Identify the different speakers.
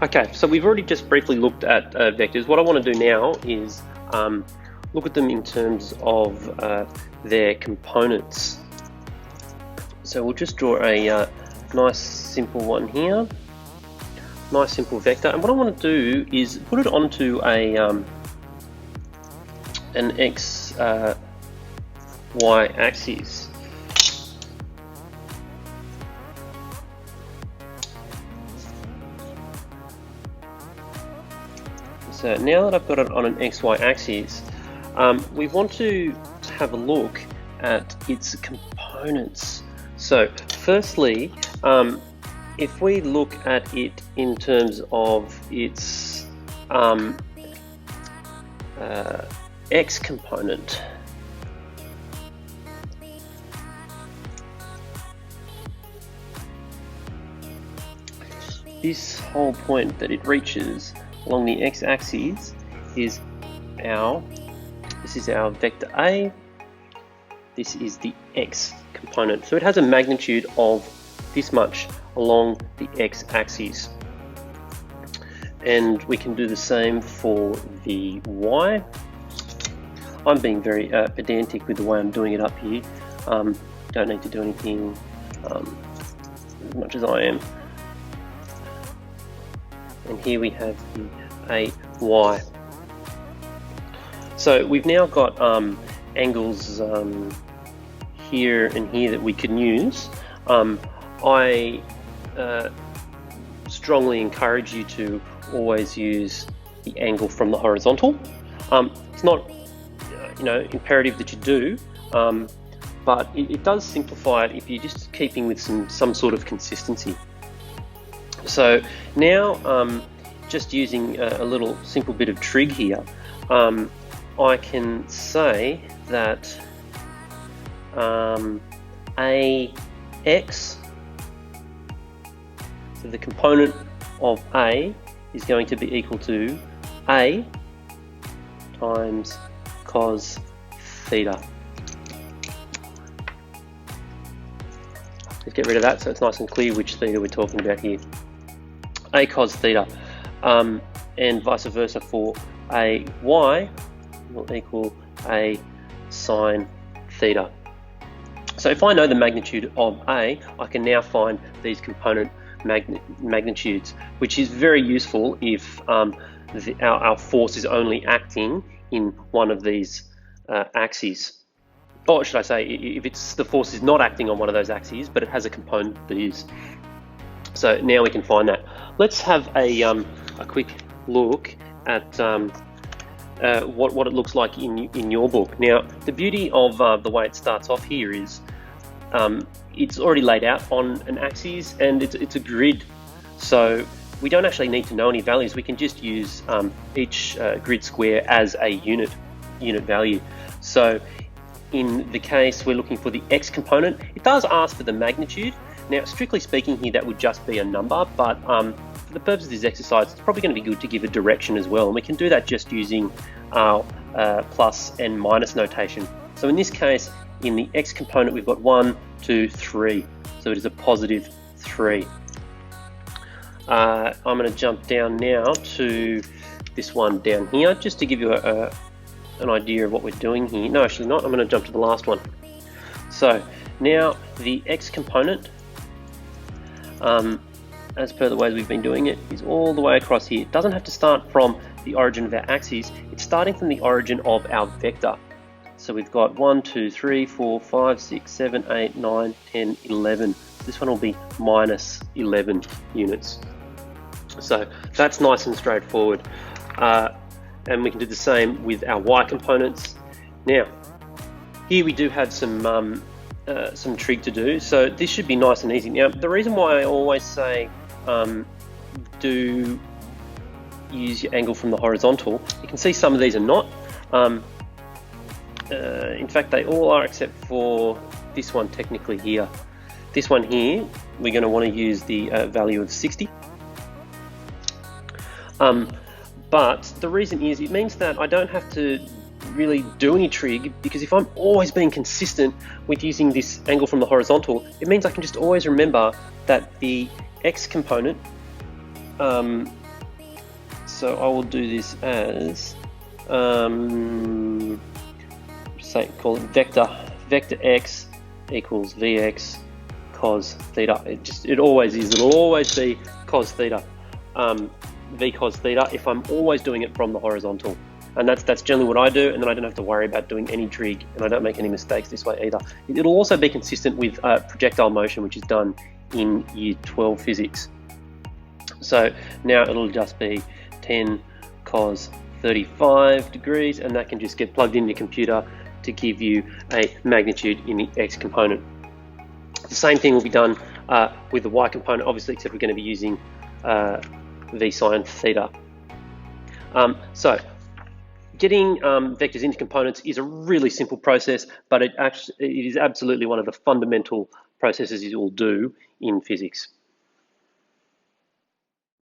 Speaker 1: Okay, so we've already just briefly looked at vectors. What I want to do now is look at them in terms of their components. So we'll just draw a nice simple one here, nice simple vector. And what I want to do is put it onto an x, y axis. So now that I've got it on an XY axis, we want to have a look at its components. So firstly, if we look at it in terms of its X component, this whole point that it reaches along the x-axis is this is our vector A, this is the x component. So it has a magnitude of this much along the x-axis. And we can do the same for the y. I'm being very pedantic with the way I'm doing it up here. Don't need to do anything as much as I am. And here we have the AY. So we've now got angles here and here that we can use. I strongly encourage you to always use the angle from the horizontal. It's not imperative that you do, but it does simplify it if you're just keeping with some sort of consistency. So now, just using a little simple bit of trig here, I can say that AX, so the component of A is going to be equal to A times cos theta. Let's get rid of that so it's nice and clear which theta we're talking about here. A cos theta, and vice versa for a y will equal a sine theta. So if I know the magnitude of A, I can now find these component magnitudes, which is very useful if our force is only acting in one of these axes. Or should I say, if the force is not acting on one of those axes, but it has a component that is. So now we can find that. Let's have a quick look at what it looks like in your book. Now, the beauty of the way it starts off here is it's already laid out on an axis, and it's a grid. So we don't actually need to know any values. We can just use each grid square as a unit value. So in the case we're looking for the x component, it does ask for the magnitude. Now, strictly speaking here, that would just be a number, but for the purpose of this exercise, it's probably going to be good to give a direction as well. And we can do that just using our plus and minus notation. So in this case, in the x component, we've got 1, 2, 3. So it is a positive 3. I'm going to jump down now to this one down here, just to give you an idea of what we're doing here. No, actually not. I'm going to jump to the last one. So now the x component, as per the ways we've been doing it, is all the way across here. It doesn't have to start from the origin of our axis. It's starting from the origin of our vector. So we've got 1, 2, 3, 4, 5, 6, 7, 8, 9, 10, 11. This one will be minus 11 units. So that's nice and straightforward. And we can do the same with our y components. Now, here we do have some trig to do, so this should be nice and easy. Now, the reason why I always say do use your angle from the horizontal, you can see some of these are not. In fact, they all are except for this one technically here. This one here, we're going to want to use the value of 60. But the reason is, it means that I don't have to really do any trig, because if I'm always being consistent with using this angle from the horizontal, it means I can just always remember that the x component So I will do this as, say, call it vector x equals vx cos theta. It always is. It'll always be cos theta, v cos theta, if I'm always doing it from the horizontal. And that's generally what I do, and then I don't have to worry about doing any trig, and I don't make any mistakes this way either. It'll also be consistent with projectile motion, which is done in Year 12 physics. So now it'll just be 10 cos 35 degrees, and that can just get plugged in your computer to give you a magnitude in the x component. The same thing will be done with the y component, obviously, except we're going to be using v sine theta. So getting vectors into components is a really simple process, but it is absolutely one of the fundamental processes you will do in physics.